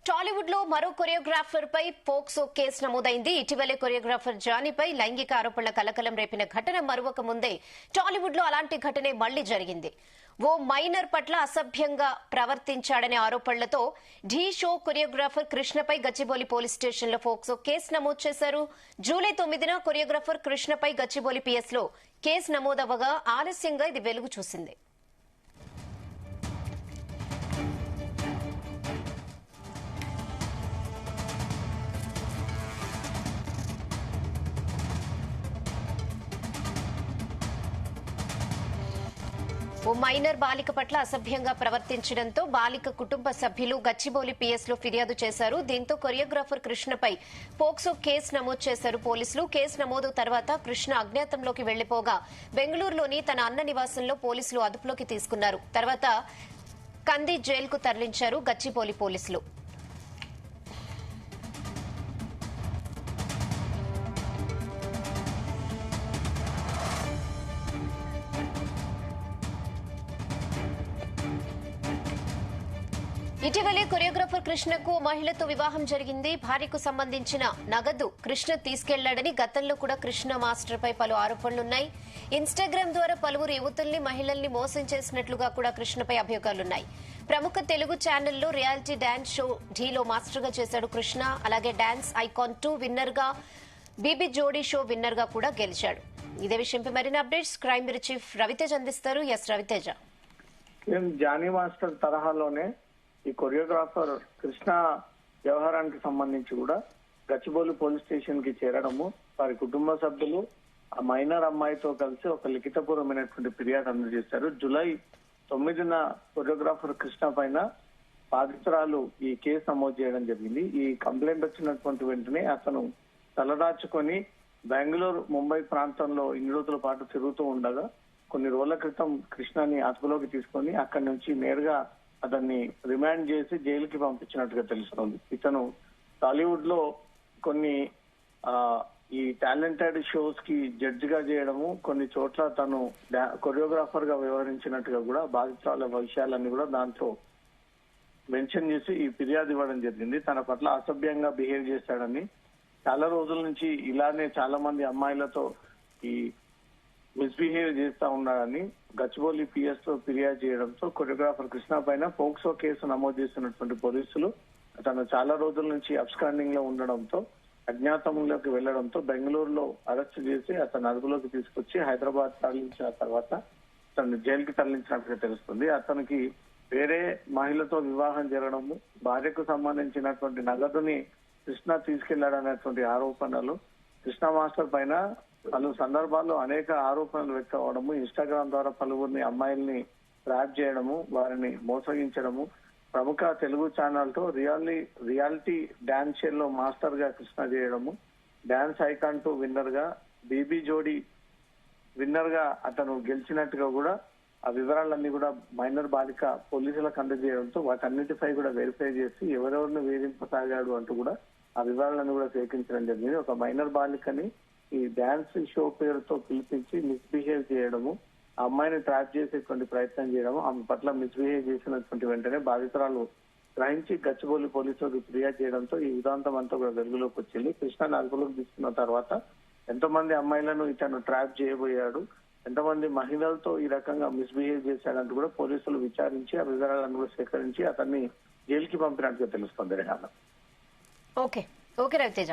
టాలీవుడ్ లో మరో కొరియోగ్రాఫర్ పై POCSO case నమోదైంది. ఇటీవలే కొరియోగ్రాఫర్ జానీపై లైంగిక ఆరోపణల కలకలం రేపిన ఘటన మరొక ముందే టాలీవుడ్ లో అలాంటి ఘటనే మళ్లీ జరిగింది. ఓ మైనర్ పట్ల అసభ్యంగా ప్రవర్తించాడనే ఆరోపణలతో ఢీ షో కొరియోగ్రాఫర్ కృష్ణపై గచ్చిబౌలి పోలీస్ స్టేషన్ లో పోక్సో కేసు నమోదు చేశారు. జూలై 9న కొరియోగ్రాఫర్ కృష్ణపై గచ్చిబౌలి పిఎస్ లో కేసు నమోదవగా ఆలస్యంగా ఇది వెలుగు చూసింది. ఓ మైనర్ బాలిక పట్ల అసభ్యంగా ప్రవర్తించడంతో బాలిక కుటుంబ సభ్యులు గచ్చిబౌలి పిఎస్ లో ఫిర్యాదు చేశారు. దీంతో కొరియోగ్రాఫర్ కృష్ణపై పోక్సో కేసు నమోదు చేశారు పోలీసులు. కేసు నమోదు తర్వాత కృష్ణ అజ్ఞాతంలోకి వెళ్లిపోగా బెంగళూరులోని తన అన్న నివాసంలో పోలీసులు అదుపులోకి తీసుకున్నారు. తర్వాత కంది జైలుకు తరలించారు గచ్చిబౌలి పోలీసులు. ఇటీవలే కొరియోగ్రాఫర్ కృష్ణకు మహిళతో వివాహం జరిగింది. భార్యకు సంబంధించిన నగదు కృష్ణ తీసుకెళ్లాడని గతంలో కూడా కృష్ణ మాస్టర్ పై పలు ఆరోపణలున్నాయి. ఇన్స్టాగ్రామ్ ద్వారా పలువురు యువతుల్ని మహిళల్ని మోసం చేసినట్లుగా కూడా కృష్ణపై అభియోగాలున్నాయి. ప్రముఖ తెలుగు ఛానల్లో రియాలిటీ డాన్స్ షో ఢీలో మాస్టర్ గా చేశాడు కృష్ణ. అలాగే డాన్స్ ఐకాన్ 2 విన్నర్ గా, బీబీ జోడీ షో విన్నర్ గా కూడా గెలిచాడు. ఇదే విషయంపై మరిన్ని updates crime bureau chief Raviteja అందిస్తారు. ఎస్ రవితేజ. జానీ మాస్టర్ తరహాలోనే ఈ కొరియోగ్రాఫర్ కృష్ణ వ్యవహారానికి సంబంధించి కూడా గచ్చిబౌలి పోలీస్ స్టేషన్ కి చేరడము, వారి కుటుంబ సభ్యులు ఆ మైనర్ అమ్మాయితో కలిసి ఒక లిఖితపూర్వమైనటువంటి ఫిర్యాదు అందజేశారు. జూలై 9న కొరియోగ్రాఫర్ కృష్ణ పైన బాధితురాలు ఈ కేసు నమోదు చేయడం జరిగింది. ఈ కంప్లైంట్ వచ్చినటువంటి వెంటనే అతను తలదాచుకొని బెంగళూరు, ముంబై ప్రాంతంలో ఇన్ని రోజుల పాటు తిరుగుతూ ఉండగా కొన్ని రోజుల క్రితం కృష్ణని అదుపులోకి తీసుకొని అక్కడి నుంచి నేరుగా అతన్ని రిమాండ్ చేసి జైలుకి పంపించినట్టుగా తెలుస్తోంది. ఇతను టాలీవుడ్ లో కొన్ని ఈ టాలెంటెడ్ షోస్ కి జడ్జి గా చేయడము, కొన్ని చోట్ల తను కొరియోగ్రాఫర్ గా వ్యవహరించినట్టుగా కూడా బాధితుల విషయాలన్నీ కూడా దాంట్లో మెన్షన్ చేసి ఈ ఫిర్యాదు ఇవ్వడం జరిగింది. తన పట్ల అసభ్యంగా బిహేవ్ చేశాడని, చాలా రోజుల నుంచి ఇలానే చాలా మంది అమ్మాయిలతో ఈ మిస్బిహేవ్ చేస్తా ఉన్నాడని గచ్చిబౌలి పిఎస్ లో ఫిర్యాదు చేయడంతో కొరియోగ్రాఫర్ కృష్ణ పైన పోక్సో కేసు నమోదు చేసినటువంటి పోలీసులు తను చాలా రోజుల నుంచి అబ్స్కాండింగ్ లో ఉండడంతో, అజ్ఞాతంలోకి వెళ్లడంతో బెంగళూరులో అరెస్ట్ చేసి అతను అదుపులోకి తీసుకొచ్చి హైదరాబాద్ తరలించిన తర్వాత తను జైలుకి తరలించినట్టుగా తెలుస్తుంది. అతనికి వేరే మహిళతో వివాహం జరగడము, భార్యకు సంబంధించినటువంటి నగదుని కృష్ణ తీసుకెళ్లాడనేటువంటి ఆరోపణలు, కృష్ణ మాస్టర్ పైన పలు సందర్భాల్లో అనేక ఆరోపణలు వ్యక్తం అవడము, ఇన్స్టాగ్రామ్ ద్వారా పలువురిని అమ్మాయిల్ని ట్రాప్ చేయడము, వారిని మోసగించడము, ప్రముఖ తెలుగు ఛానల్ తో రియాలిటీ డాన్స్ షోలో మాస్టర్ గా కృష్ణ చేయడము, డాన్స్ ఐకాన్ 2 విన్నర్ గా, బీబీ జోడీ విన్నర్ గా అతను గెలిచినట్టుగా కూడా ఆ వివరాలన్నీ కూడా మైనర్ బాలిక పోలీసులకు అందజేయడంతో వాటన్నిటిపై కూడా వెరిఫై చేసి ఎవరెవరిని వేధింపసాగాడు అంటూ కూడా ఆ వివరాలను కూడా సేకరించడం జరిగింది. ఒక మైనర్ బాలికని ఈ డాన్స్ షో పేరుతో పిలిపించి మిస్బిహేవ్ చేయడము, ఆ అమ్మాయిని ట్రాప్ చేసేటువంటి ప్రయత్నం చేయడము, ఆమె పట్ల మిస్బిహేవ్ చేసినటువంటి వెంటనే బాధితురాలు గ్రహించి గచ్చిబౌలి పోలీసులకు ఫిర్యాదు చేయడంతో ఈ ఉదాంతం అంతా కూడా వెలుగులోకి వచ్చింది. కృష్ణని అదుపులోకి తీసుకున్న తర్వాత ఎంతమంది అమ్మాయిలను ఇతను ట్రాప్ చేయబోయాడు, ఎంతమంది మహిళలతో ఈ రకంగా మిస్బిహేవ్ చేశాడంటూ కూడా పోలీసులు విచారించి ఆ వివరాలను కూడా సేకరించి అతన్ని జైలుకి పంపినట్టుగా తెలుస్తుంది. ఓకే రవితేజ.